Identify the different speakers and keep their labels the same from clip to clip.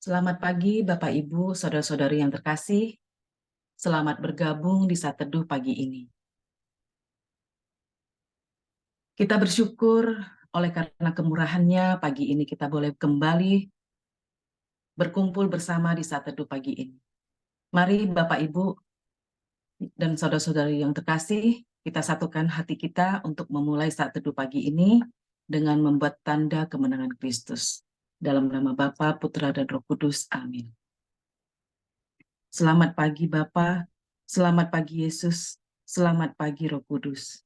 Speaker 1: Selamat pagi Bapak Ibu, saudara-saudari yang terkasih. Selamat bergabung di Saat Teduh pagi ini. Kita bersyukur oleh karena kemurahan-Nya pagi ini kita boleh kembali berkumpul bersama di Saat Teduh pagi ini. Mari Bapak Ibu dan saudara-saudari yang terkasih, kita satukan hati kita untuk memulai Saat Teduh pagi ini dengan membuat tanda kemenangan Kristus. Dalam nama Bapa, Putra, dan Roh Kudus. Amin. Selamat pagi Bapa, selamat pagi Yesus, selamat pagi Roh Kudus.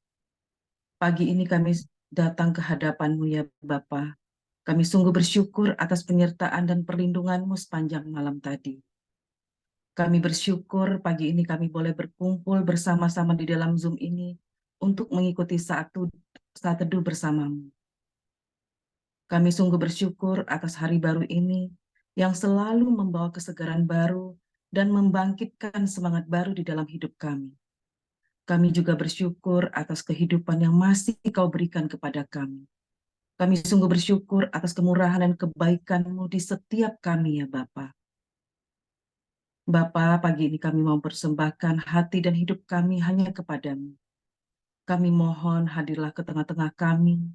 Speaker 1: Pagi ini kami datang ke hadapan-Mu ya Bapa. Kami sungguh bersyukur atas penyertaan dan perlindungan-Mu sepanjang malam tadi. Kami bersyukur pagi ini kami boleh berkumpul bersama-sama di dalam Zoom ini untuk mengikuti saat teduh bersama-Mu. Kami sungguh bersyukur atas hari baru ini yang selalu membawa kesegaran baru dan membangkitkan semangat baru di dalam hidup kami. Kami juga bersyukur atas kehidupan yang masih Kau berikan kepada kami. Kami sungguh bersyukur atas kemurahan dan kebaikan-Mu di setiap kami ya Bapa. Bapa, pagi ini kami mau persembahkan hati dan hidup kami hanya kepada-Mu. Kami mohon hadirlah ke tengah-tengah kami,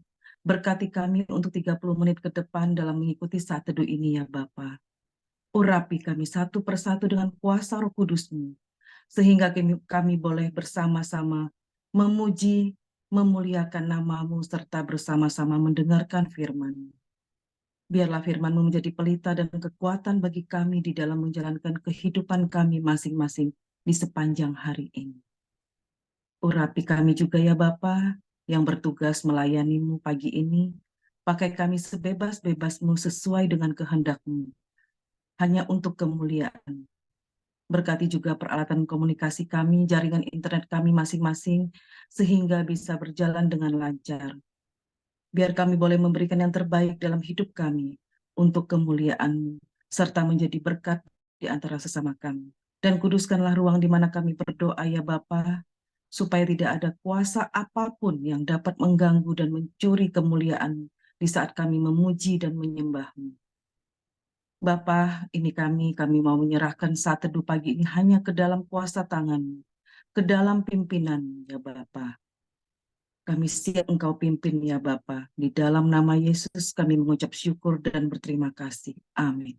Speaker 1: berkati kami untuk 30 menit ke depan dalam mengikuti saat teduh ini ya Bapa. Urapi kami satu persatu dengan kuasa Roh Kudus-Mu, sehingga kami boleh bersama-sama memuji, memuliakan nama-Mu, serta bersama-sama mendengarkan firman-Mu. Biarlah firman-Mu menjadi pelita dan kekuatan bagi kami di dalam menjalankan kehidupan kami masing-masing di sepanjang hari ini. Urapi kami juga ya Bapa yang bertugas melayani-Mu pagi ini. Pakai kami sebebas-bebas-Mu sesuai dengan kehendak-Mu, hanya untuk kemuliaan. Berkati juga peralatan komunikasi kami, jaringan internet kami masing-masing, sehingga bisa berjalan dengan lancar. Biar kami boleh memberikan yang terbaik dalam hidup kami untuk kemuliaan serta menjadi berkat di antara sesama kami. Dan kuduskanlah ruang di mana kami berdoa ya Bapa, supaya tidak ada kuasa apapun yang dapat mengganggu dan mencuri kemuliaan di saat kami memuji dan menyembah-Mu. Bapa, ini kami mau menyerahkan saat teduh pagi ini hanya ke dalam kuasa tangan-Mu, ke dalam pimpinan ya Bapa. Kami siap Engkau pimpin ya Bapa. Di dalam nama Yesus kami mengucap syukur dan berterima kasih. Amin.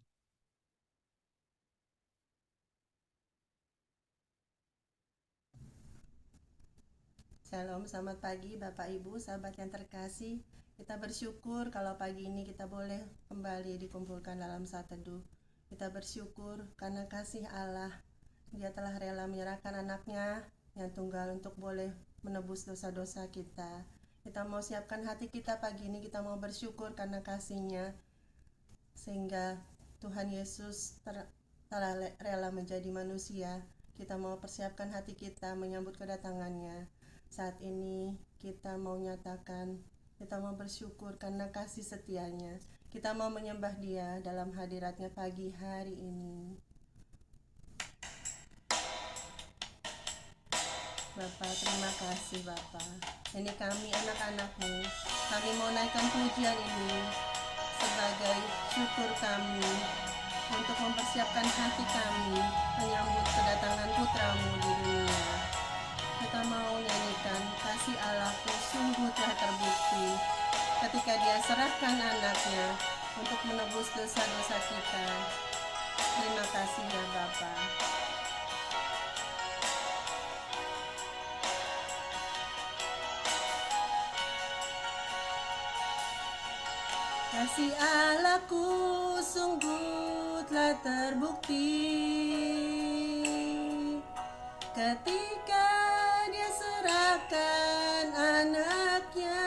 Speaker 2: Shalom, selamat pagi Bapak Ibu, sahabat yang terkasih. Kita bersyukur kalau pagi ini kita boleh kembali dikumpulkan dalam saat teduh. Kita bersyukur karena kasih Allah. Dia telah rela menyerahkan anaknya yang tunggal untuk boleh menebus dosa-dosa kita. Kita mau siapkan hati kita pagi ini, kita mau bersyukur karena kasih-Nya. Sehingga Tuhan Yesus telah rela menjadi manusia. Kita mau persiapkan hati kita menyambut kedatangannya. Saat ini kita mau nyatakan, kita mau bersyukur karena kasih setia-Nya. Kita mau menyembah Dia dalam hadirat-Nya pagi hari ini. Bapak, terima kasih Bapak. Ini kami anak-anak-Mu. Kami mau naikkan pujian ini sebagai syukur kami untuk mempersiapkan hati kami menyambut kedatangan putra-Mu di dunia. Kita mau nyanyikan kasih Allahku sungguh telah terbukti ketika Dia serahkan anaknya untuk menebus dosa-dosa kita. Terima kasih ya Bapa. Kasih Allahku sungguh telah terbukti ketika Dia serahkan anaknya.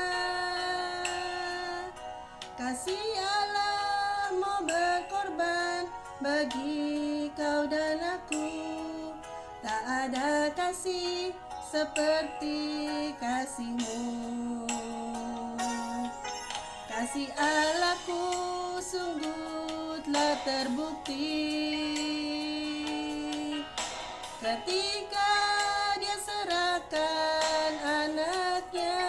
Speaker 2: Kasih Allah mau berkorban bagi kau dan aku. Tak ada kasih seperti kasih-Mu. Kasih Allahku sungguh telah terbukti ketika Dia serahkan anaknya.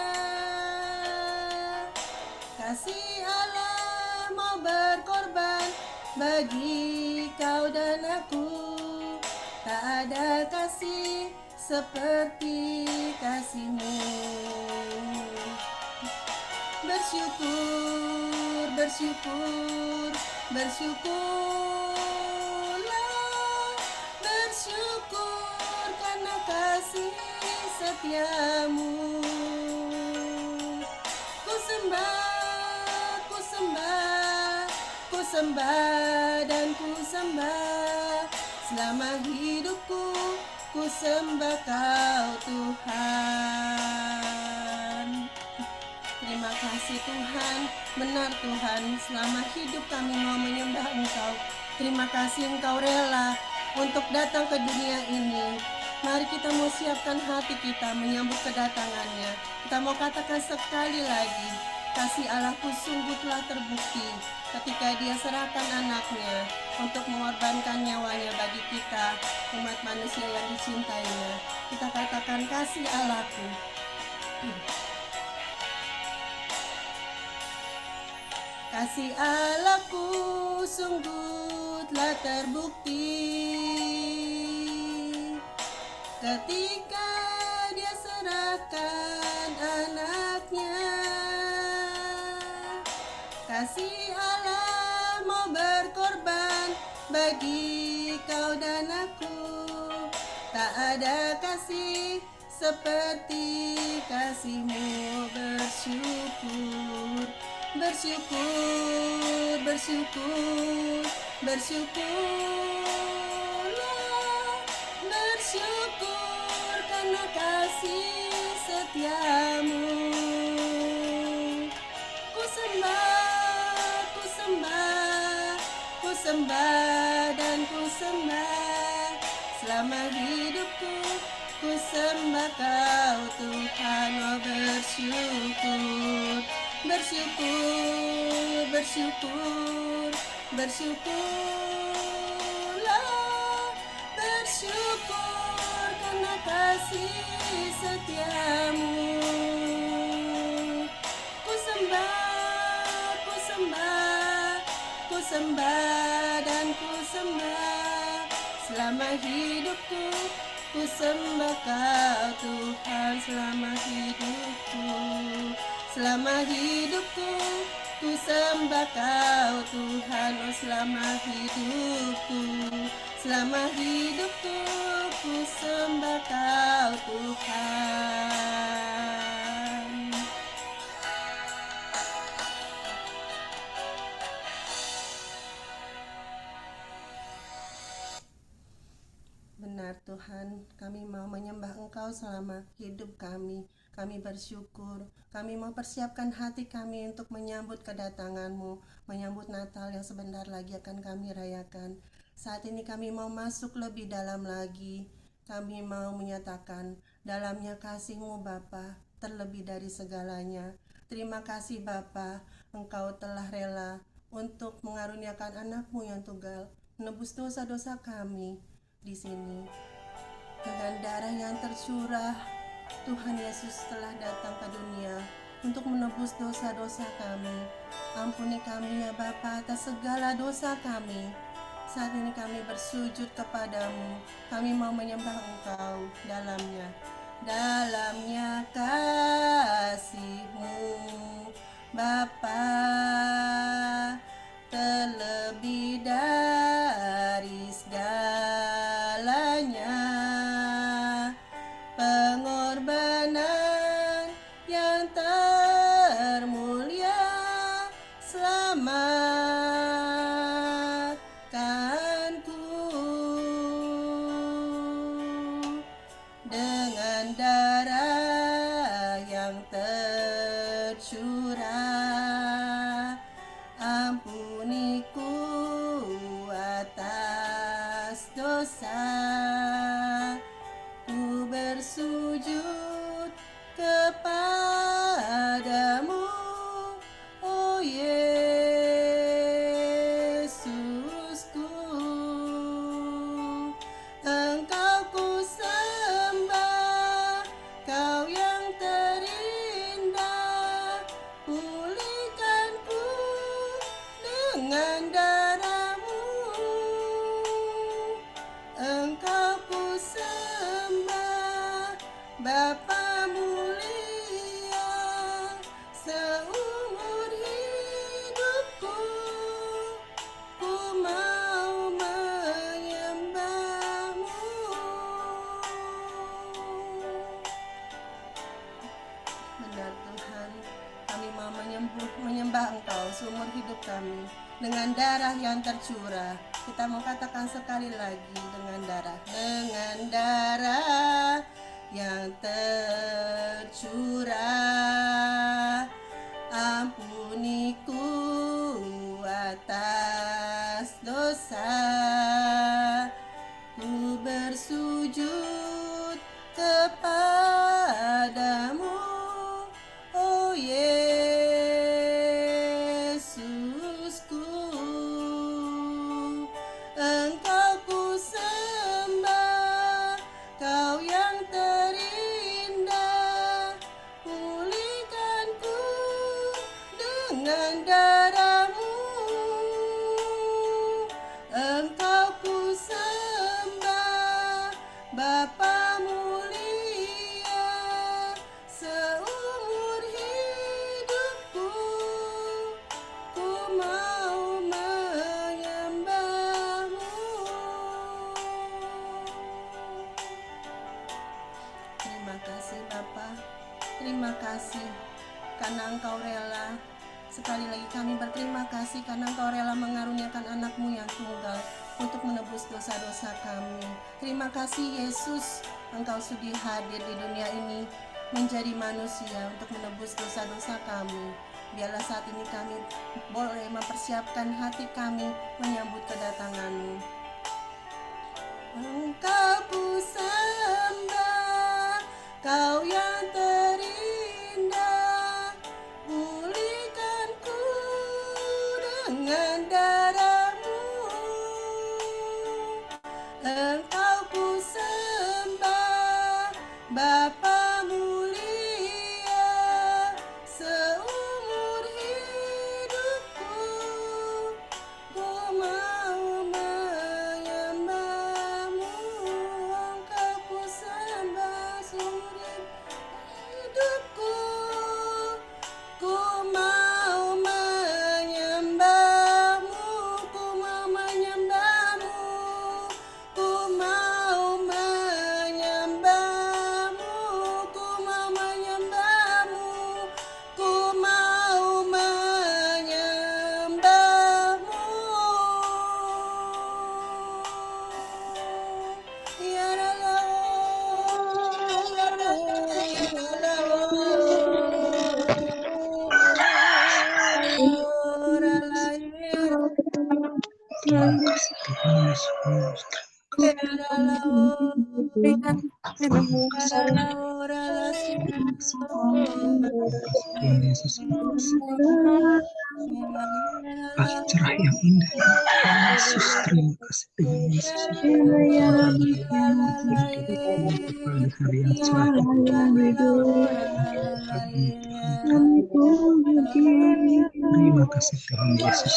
Speaker 2: Kasih Allah mau berkorban bagi kau dan aku. Tak ada kasih seperti kasih-Mu. Bersyukur, bersyukur, bersyukurlah. Bersyukur karena kasih setia-Mu. Ku sembah, ku sembah, ku sembah dan ku sembah. Selama hidupku, ku sembah Kau Tuhan. Terima kasih Tuhan, benar Tuhan, selama hidup kami mau menyembah Engkau. Terima kasih Engkau rela untuk datang ke dunia ini. Mari kita mau siapkan hati kita menyambut kedatangannya. Kita mau katakan sekali lagi, kasih Allahku sungguh telah terbukti ketika Dia serahkan anaknya untuk mengorbankan nyawanya bagi kita, umat manusia yang dicintainya. Kita katakan kasih Allahku. Kasih Allahku sungguh telah terbukti ketika Dia serahkan anaknya. Kasih Allah mau berkorban bagi kau dan aku. Tak ada kasih seperti kasih-Mu. Bersyukur, bersyukur, bersyukur, bersyukurlah. Bersyukur karena kasih setia-Mu. Ku sembah, ku sembah, ku sembah dan ku sembah. Selama hidupku, ku sembah Kau Tuhan. Oh bersyukur, bersyukur, bersyukur, bersyukurlah. Bersyukur karena kasih setia-Mu. Ku sembah, ku sembah, ku sembah dan ku sembah. Selama hidupku, ku sembah Kau Tuhan. Selama hidupku, selama hidupku, ku sembah Kau Tuhan. Oh selama hidupku, selama hidupku, ku sembah Kau Tuhan. Benar Tuhan, kami mau menyembah Engkau selama hidup kami. Kami bersyukur, kami mau persiapkan hati kami untuk menyambut kedatangan-Mu, menyambut Natal yang sebentar lagi akan kami rayakan. Saat ini kami mau masuk lebih dalam lagi. Kami mau menyatakan dalamnya kasih-Mu Bapa terlebih dari segalanya. Terima kasih Bapa, Engkau telah rela untuk mengaruniakan anak-Mu yang tunggal, menebus dosa-dosa kami di sini. Dengan darah yang tercurah, Tuhan Yesus telah datang ke dunia untuk menebus dosa-dosa kami. Ampuni kami ya Bapa atas segala dosa kami. Saat ini kami bersujud kepadamu. Kami mau menyembah Engkau dalamnya. Dalamnya kasih-Mu Bapa terlebih dari segalanya. Pengorbanan yang termulia selamatkanku. Dengan darah yang tercurah, ampuniku atas dosa. Ku bersujud kepadamu, oh Yesusku. Engkau ku sembah, Kau yang terindah, pulih Ya Tuhan, kami mau menyembah Engkau seumur hidup kami dengan darah yang tercurah. Kita mau katakan sekali lagi, dengan darah yang tercurah. Ampuniku atas dosa, ku bersujud kepadamu, oh Yesusku. Engkau ku sembah, Kau yang terindah, pulihkanku dengan darah-Mu. Engkau ku sembah, Bapa mulia, seumur hidupku ku mau menyembah-Mu. Terima kasih Bapa, terima kasih karena Engkau rela. Sekali lagi kami berterima kasih karena Engkau rela mengaruniakan anak-Mu yang tunggal untuk menebus dosa-dosa kami. Terima kasih Yesus, Engkau sudi hadir di dunia ini menjadi manusia untuk menebus dosa-dosa kami. Biarlah saat ini kami boleh mempersiapkan hati kami menyambut kedatangan-Mu. Engkau ku sembah, Kau yang terindah, pulihkanku dengan darah-Mu. Engkau ku sembah, Bapa mulia, seumur hidupku ku mau menyembah-Mu. Engkau ku sembah seumur hidupku, ku mau menyembah-Mu, ku mau menyembah-Mu, ku mau menyembah-Mu, ku mau menyembah-Mu, ku mau menyembah-Mu. Ya
Speaker 3: cerah yang indah Yesus, terima kasih Tuhan Yesus. Hari yang cerah terima kasih Tuhan Yesus.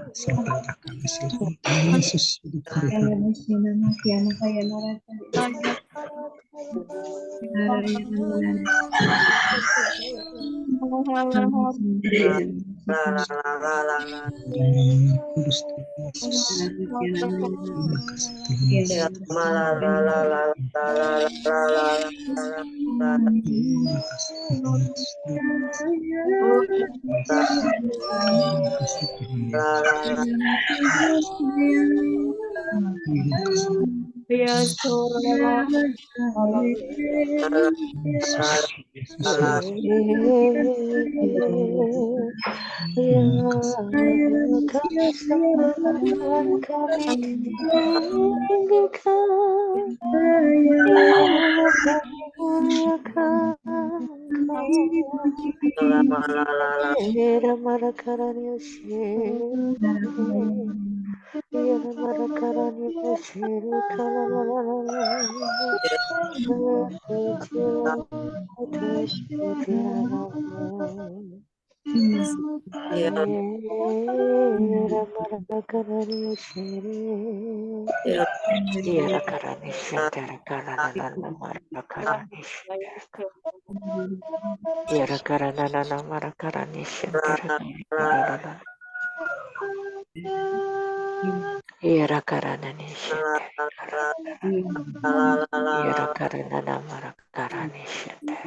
Speaker 3: Sertalah kami selalu Tuhan Yesus hidup hari Kudus Tuhan Yesus. Terima kasih Tuhan Yesus. Terima kasih Tuhan Yesus. Terima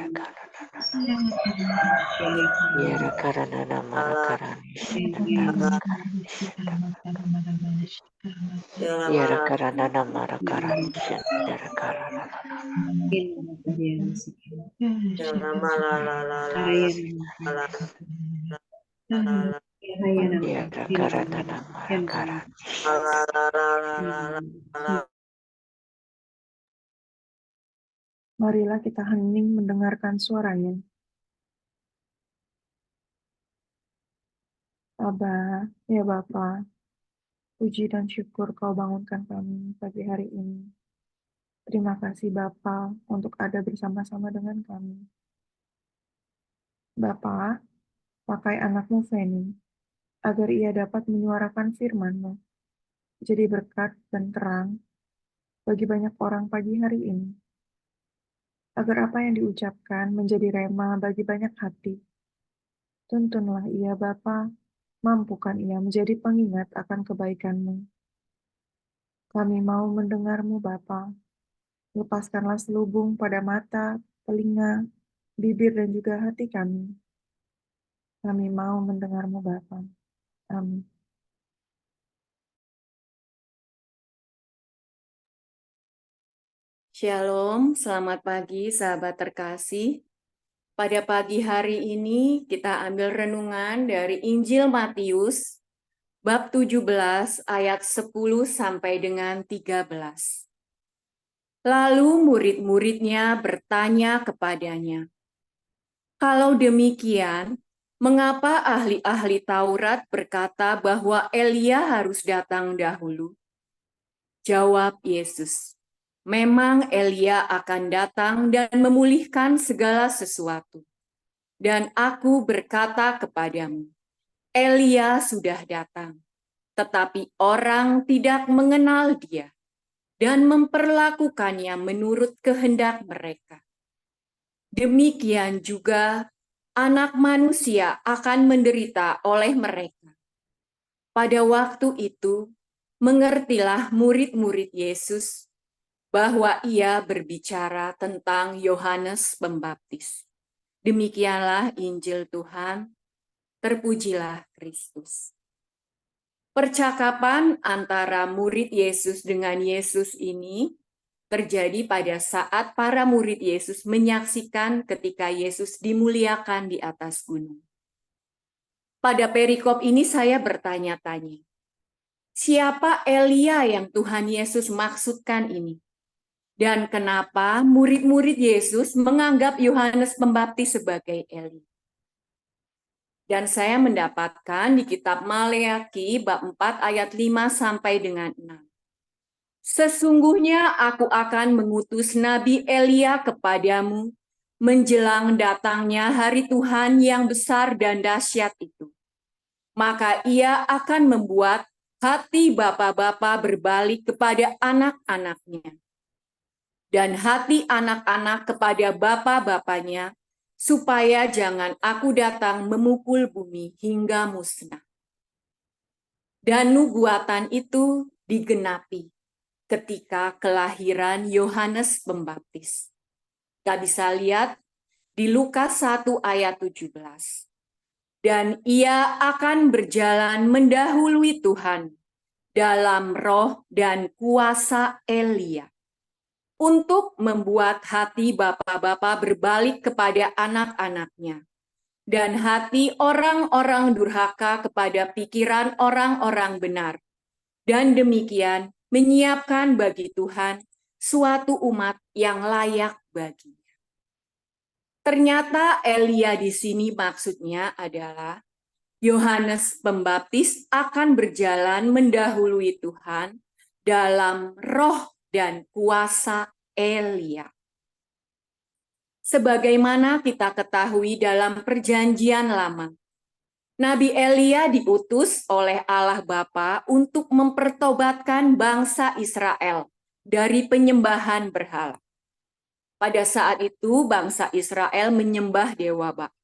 Speaker 3: kasih Tuhan Yesus.
Speaker 4: Yara karana namara karani shandara karani shandara. Yara karana namara karani shandara karana. Yara karana namara karani.
Speaker 5: Marilah kita hening mendengarkan suaranya. Abah, ya Bapa, puji dan syukur Kau bangunkan kami pagi hari ini. Terima kasih Bapa untuk ada bersama-sama dengan kami. Bapa, pakai anakmu Feni, agar ia dapat menyuarakan firman-Mu, jadi berkat dan terang bagi banyak orang pagi hari ini. Agar apa yang diucapkan menjadi rema bagi banyak hati. Tuntunlah ia Bapa, mampukan ia menjadi pengingat akan kebaikan-Mu. Kami mau mendengar-Mu Bapa. Lepaskanlah selubung pada mata, telinga, bibir dan juga hati kami. Kami mau mendengar-Mu Bapa. Amin.
Speaker 6: Shalom, selamat pagi sahabat terkasih. Pada pagi hari ini kita ambil renungan dari Injil Matius bab 17 ayat 10 sampai dengan 13. Lalu murid-muridnya bertanya kepadanya, "Kalau demikian, mengapa ahli-ahli Taurat berkata bahwa Elia harus datang dahulu?" Jawab Yesus, "Memang Elia akan datang dan memulihkan segala sesuatu. Dan aku berkata kepadamu, Elia sudah datang, tetapi orang tidak mengenal dia dan memperlakukannya menurut kehendak mereka. Demikian juga Anak Manusia akan menderita oleh mereka." Pada waktu itu, mengertilah murid-murid Yesus bahwa ia berbicara tentang Yohanes Pembaptis. Demikianlah Injil Tuhan, terpujilah Kristus. Percakapan antara murid Yesus dengan Yesus ini terjadi pada saat para murid Yesus menyaksikan ketika Yesus dimuliakan di atas gunung. Pada perikop ini saya bertanya-tanya, siapa Elia yang Tuhan Yesus maksudkan ini? Dan kenapa murid-murid Yesus menganggap Yohanes Pembaptis sebagai Elia? Dan saya mendapatkan di kitab Maleakhi bab 4 ayat 5 sampai dengan 6. "Sesungguhnya aku akan mengutus Nabi Elia kepadamu menjelang datangnya hari Tuhan yang besar dan dahsyat itu. Maka ia akan membuat hati bapa-bapa berbalik kepada anak-anaknya, dan hati anak-anak kepada bapa-bapanya, supaya jangan aku datang memukul bumi hingga musnah." Dan nubuatan itu digenapi ketika kelahiran Yohanes Pembaptis. Kita bisa lihat di Lukas 1 ayat 17. "Dan ia akan berjalan mendahului Tuhan dalam roh dan kuasa Elia, untuk membuat hati bapa-bapa berbalik kepada anak-anaknya, dan hati orang-orang durhaka kepada pikiran orang-orang benar, dan demikian menyiapkan bagi Tuhan suatu umat yang layak baginya." Ternyata Elia di sini maksudnya adalah Yohanes Pembaptis akan berjalan mendahului Tuhan dalam roh dan kuasa Elia. Sebagaimana kita ketahui dalam Perjanjian Lama, Nabi Elia diutus oleh Allah Bapa untuk mempertobatkan bangsa Israel dari penyembahan berhala. Pada saat itu bangsa Israel menyembah dewa Baal.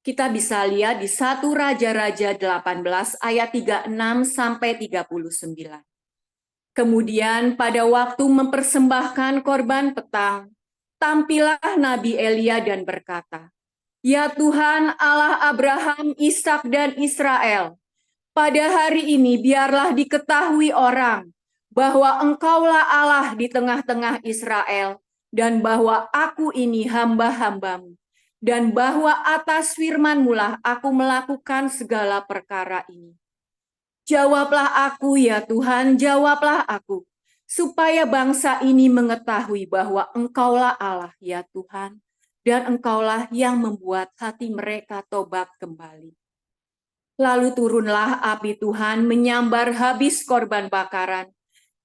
Speaker 6: Kita bisa lihat di 1 Raja-Raja 18 ayat 36 sampai 39. Kemudian pada waktu mempersembahkan korban petang, tampillah Nabi Elia dan berkata, "Ya Tuhan Allah Abraham, Ishak dan Israel, pada hari ini biarlah diketahui orang bahwa Engkaulah Allah di tengah-tengah Israel, dan bahwa aku ini hamba-hambamu, dan bahwa atas firman-Mu lah aku melakukan segala perkara ini. Jawablah aku, ya Tuhan, jawablah aku, supaya bangsa ini mengetahui bahwa Engkaulah Allah, ya Tuhan, dan Engkaulah yang membuat hati mereka tobat kembali." Lalu turunlah api Tuhan menyambar habis korban bakaran,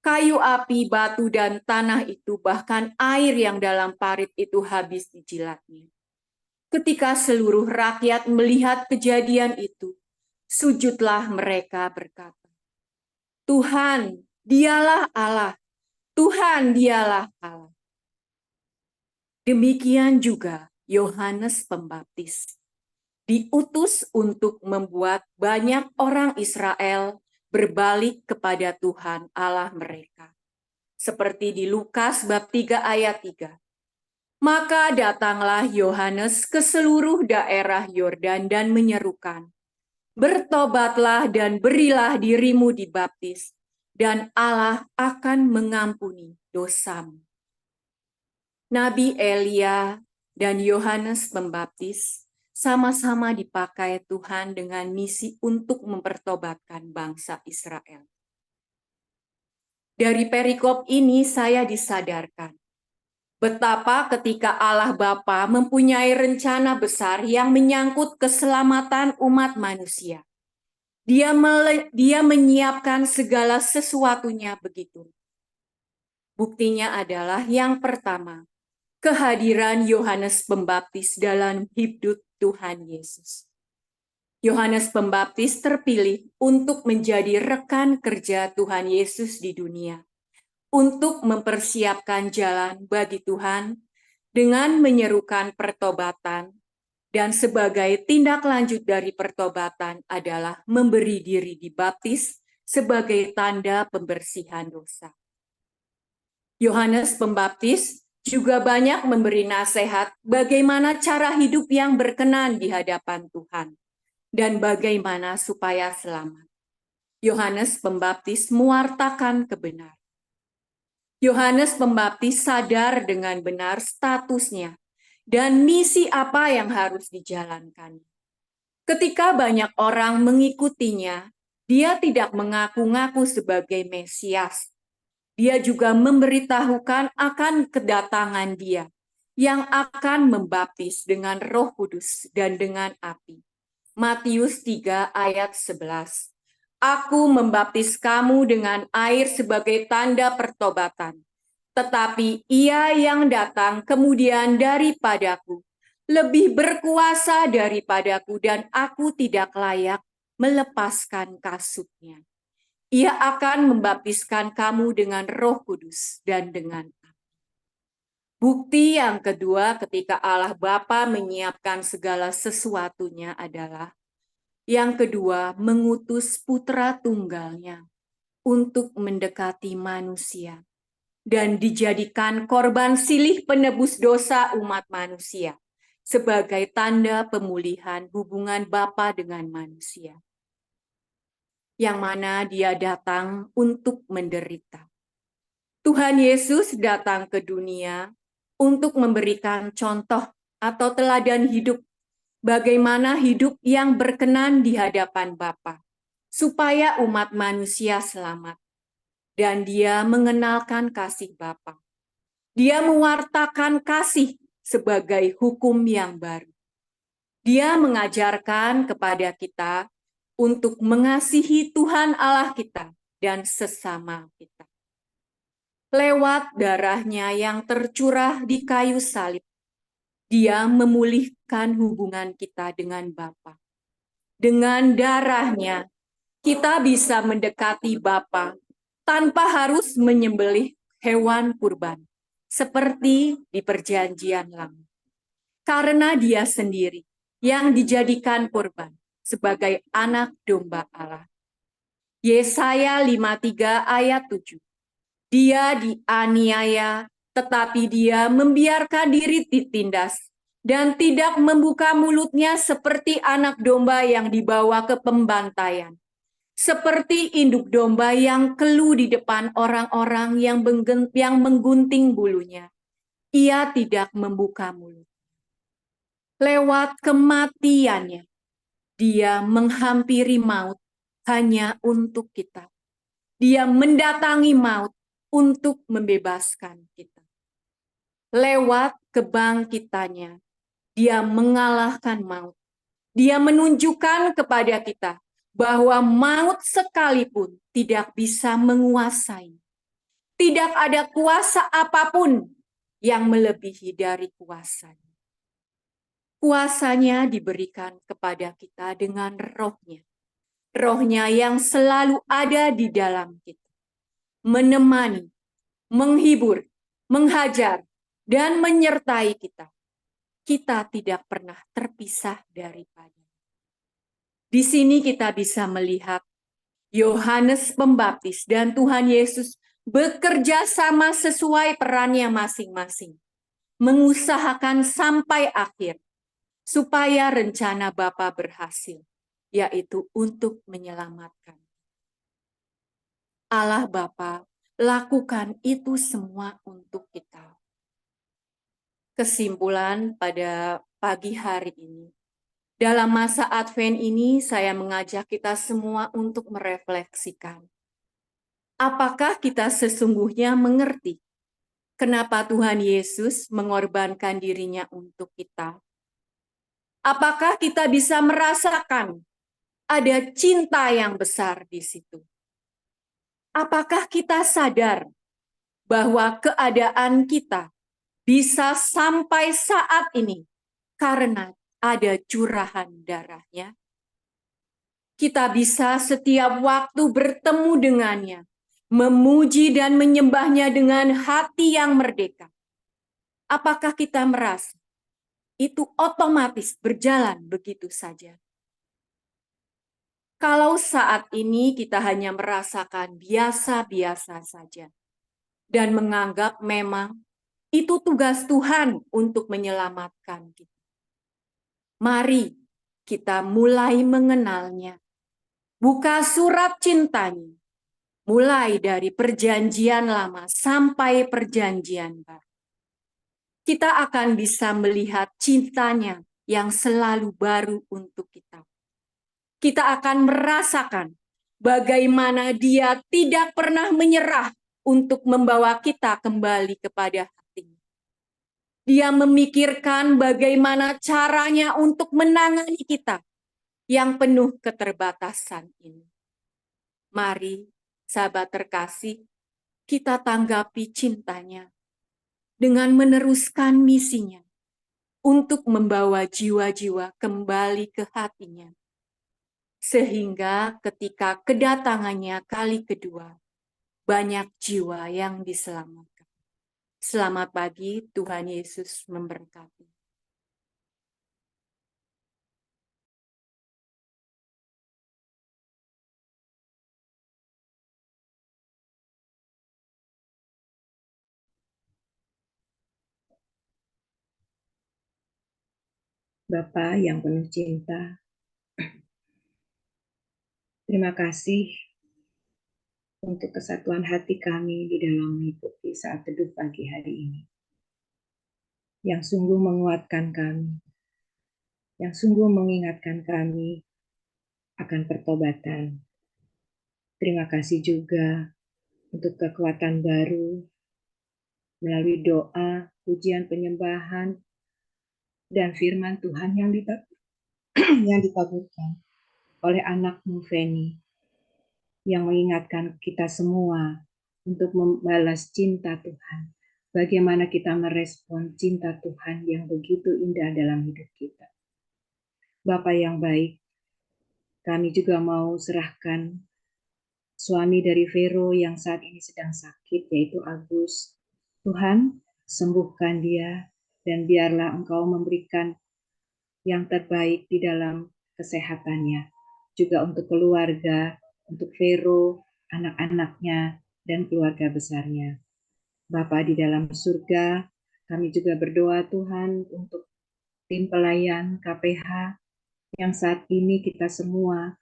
Speaker 6: kayu api, batu, dan tanah itu, bahkan air yang dalam parit itu habis dijilatnya. Ketika seluruh rakyat melihat kejadian itu, sujudlah mereka berkata, "Tuhan, dialah Allah, Tuhan, dialah Allah." Demikian juga Yohanes Pembaptis diutus untuk membuat banyak orang Israel berbalik kepada Tuhan Allah mereka. Seperti di Lukas bab 3 ayat 3. Maka datanglah Yohanes ke seluruh daerah Yordan dan menyerukan, "Bertobatlah dan berilah dirimu dibaptis, dan Allah akan mengampuni dosamu." Nabi Elia dan Yohanes Pembaptis sama-sama dipakai Tuhan dengan misi untuk mempertobatkan bangsa Israel. Dari perikop ini saya disadarkan betapa ketika Allah Bapa mempunyai rencana besar yang menyangkut keselamatan umat manusia, Dia menyiapkan segala sesuatunya begitu. Buktinya adalah yang pertama, kehadiran Yohanes Pembaptis dalam hidup Tuhan Yesus. Yohanes Pembaptis terpilih untuk menjadi rekan kerja Tuhan Yesus di dunia, untuk mempersiapkan jalan bagi Tuhan dengan menyerukan pertobatan, dan sebagai tindak lanjut dari pertobatan adalah memberi diri dibaptis sebagai tanda pembersihan dosa. Yohanes Pembaptis juga banyak memberi nasihat bagaimana cara hidup yang berkenan di hadapan Tuhan dan bagaimana supaya selamat. Yohanes Pembaptis mewartakan kebenaran. Yohanes Pembaptis sadar dengan benar statusnya dan misi apa yang harus dijalankan. Ketika banyak orang mengikutinya, dia tidak mengaku-ngaku sebagai Mesias. Dia juga memberitahukan akan kedatangan Dia yang akan membaptis dengan Roh Kudus dan dengan api. Matius 3 ayat 11. "Aku membaptis kamu dengan air sebagai tanda pertobatan, tetapi Ia yang datang kemudian daripadaku lebih berkuasa daripadaku, dan aku tidak layak melepaskan kasutnya. Ia akan membaptiskan kamu dengan Roh Kudus dan dengan api." Bukti yang kedua ketika Allah Bapa menyiapkan segala sesuatunya adalah yang kedua, mengutus putra tunggalnya untuk mendekati manusia dan dijadikan korban silih penebus dosa umat manusia sebagai tanda pemulihan hubungan Bapa dengan manusia, yang mana Dia datang untuk menderita. Tuhan Yesus datang ke dunia untuk memberikan contoh atau teladan hidup, bagaimana hidup yang berkenan di hadapan Bapa, supaya umat manusia selamat. Dan Dia mengenalkan kasih Bapa. Dia mewartakan kasih sebagai hukum yang baru. Dia mengajarkan kepada kita untuk mengasihi Tuhan Allah kita dan sesama kita. Lewat darah-Nya yang tercurah di kayu salib, Dia memulihkan hubungan kita dengan Bapa. Dengan darah-Nya, kita bisa mendekati Bapa tanpa harus menyembelih hewan kurban, seperti di Perjanjian Lama. Karena Dia sendiri yang dijadikan kurban sebagai anak domba Allah. Yesaya 53 ayat 7. Dia dianiaya tetapi dia membiarkan diri ditindas dan tidak membuka mulutnya seperti anak domba yang dibawa ke pembantaian. Seperti induk domba yang keluh di depan orang-orang yang menggunting bulunya. Ia tidak membuka mulut. Lewat kematiannya, dia menghampiri maut hanya untuk kita. Dia mendatangi maut untuk membebaskan kita. Lewat kebangkitannya, dia mengalahkan maut. Dia menunjukkan kepada kita bahwa maut sekalipun tidak bisa menguasai. Tidak ada kuasa apapun yang melebihi dari kuasanya. Kuasanya diberikan kepada kita dengan rohnya. Rohnya yang selalu ada di dalam kita. Menemani, menghibur, menghajar, dan menyertai kita. Kita tidak pernah terpisah daripada. Di sini kita bisa melihat Yohanes Pembaptis dan Tuhan Yesus bekerja sama sesuai perannya masing-masing. Mengusahakan sampai akhir supaya rencana Bapa berhasil, yaitu untuk menyelamatkan. Allah Bapa lakukan itu semua untuk kita. Kesimpulan pada pagi hari ini. Dalam masa Advent ini, saya mengajak kita semua untuk merefleksikan. Apakah kita sesungguhnya mengerti kenapa Tuhan Yesus mengorbankan dirinya untuk kita? Apakah kita bisa merasakan ada cinta yang besar di situ? Apakah kita sadar bahwa keadaan kita bisa sampai saat ini karena ada curahan darahnya? Kita bisa setiap waktu bertemu dengannya, memuji dan menyembahnya dengan hati yang merdeka. Apakah kita merasa itu otomatis berjalan begitu saja? Kalau saat ini kita hanya merasakan biasa-biasa saja dan menganggap memang itu tugas Tuhan untuk menyelamatkan kita. Mari kita mulai mengenalnya. Buka surat cintanya, mulai dari perjanjian lama sampai perjanjian baru. Kita akan bisa melihat cintanya yang selalu baru untuk kita. Kita akan merasakan bagaimana dia tidak pernah menyerah untuk membawa kita kembali kepada hatinya. Dia memikirkan bagaimana caranya untuk menangani kita yang penuh keterbatasan ini. Mari, sahabat terkasih, kita tanggapi cintanya dengan meneruskan misinya untuk membawa jiwa-jiwa kembali ke hatinya. Sehingga ketika kedatangannya kali kedua, banyak jiwa yang diselamatkan. Selamat pagi, Tuhan Yesus memberkati.
Speaker 7: Bapa yang penuh cinta, terima kasih untuk kesatuan hati kami di dalam mengikuti saat teduh pagi hari ini. Yang sungguh menguatkan kami, yang sungguh mengingatkan kami akan pertobatan. Terima kasih juga untuk kekuatan baru melalui doa, pujian penyembahan, dan firman Tuhan yang ditaburkan oleh anakmu Feni, yang mengingatkan kita semua untuk membalas cinta Tuhan. Bagaimana kita merespon cinta Tuhan yang begitu indah dalam hidup kita. Bapa yang baik, kami juga mau serahkan suami dari Vero yang saat ini sedang sakit, yaitu Agus. Tuhan, sembuhkan dia, dan biarlah Engkau memberikan yang terbaik di dalam kesehatannya. Juga untuk keluarga, untuk Vero, anak-anaknya, dan keluarga besarnya. Bapa di dalam surga, kami juga berdoa Tuhan untuk tim pelayan KPH yang saat ini kita semua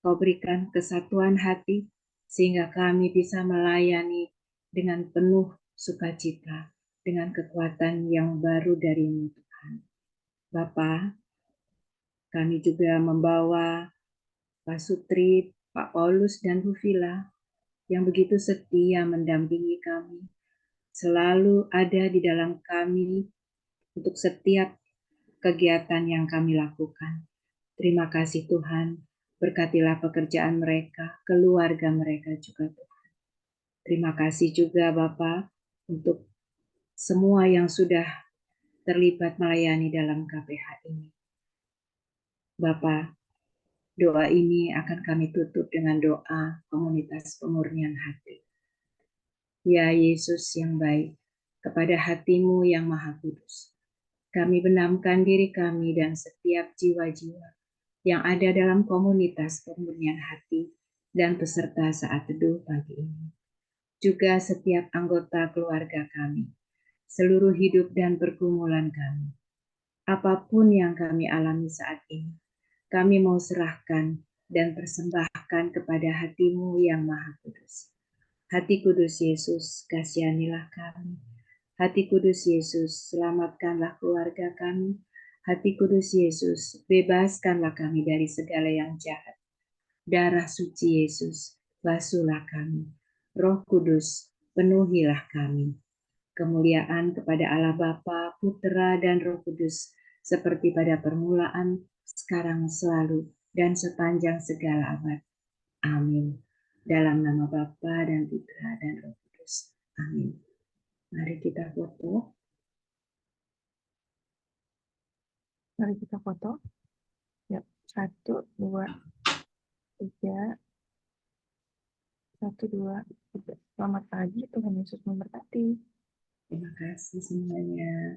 Speaker 7: Kau berikan kesatuan hati sehingga kami bisa melayani dengan penuh sukacita, dengan kekuatan yang baru dari-Mu Tuhan. Bapa, kami juga membawa Pak Sutri, Pak Paulus, dan Bu Vila yang begitu setia mendampingi kami, selalu ada di dalam kami untuk setiap kegiatan yang kami lakukan. Terima kasih Tuhan, berkatilah pekerjaan mereka, keluarga mereka juga Tuhan. Terima kasih juga Bapak untuk semua yang sudah terlibat melayani dalam KPH ini. Bapak, doa ini akan kami tutup dengan doa komunitas pemurnian hati. Ya Yesus yang baik, kepada hati-Mu yang maha kudus, kami benamkan diri kami dan setiap jiwa-jiwa yang ada dalam komunitas pemurnian hati dan peserta saat teduh pagi ini. Juga setiap anggota keluarga kami, seluruh hidup dan pergumulan kami. Apapun yang kami alami saat ini, kami mau serahkan dan persembahkan kepada hati-Mu yang maha kudus. Hati kudus Yesus, kasihanilah kami. Hati kudus Yesus, selamatkanlah keluarga kami. Hati kudus Yesus, bebaskanlah kami dari segala yang jahat. Darah suci Yesus, basuhlah kami. Roh Kudus, penuhilah kami. Kemuliaan kepada Allah Bapa, Putera, dan Roh Kudus, seperti pada permulaan, sekarang, selalu, dan sepanjang segala abad. Amin. Dalam nama Bapa dan Putra dan Roh Kudus. Amin. Mari kita foto.
Speaker 5: Mari kita foto. Ya, 1, 2, 3. 1, 2, 3. Selamat pagi, Tuhan Yesus memberkati.
Speaker 7: Terima kasih semuanya.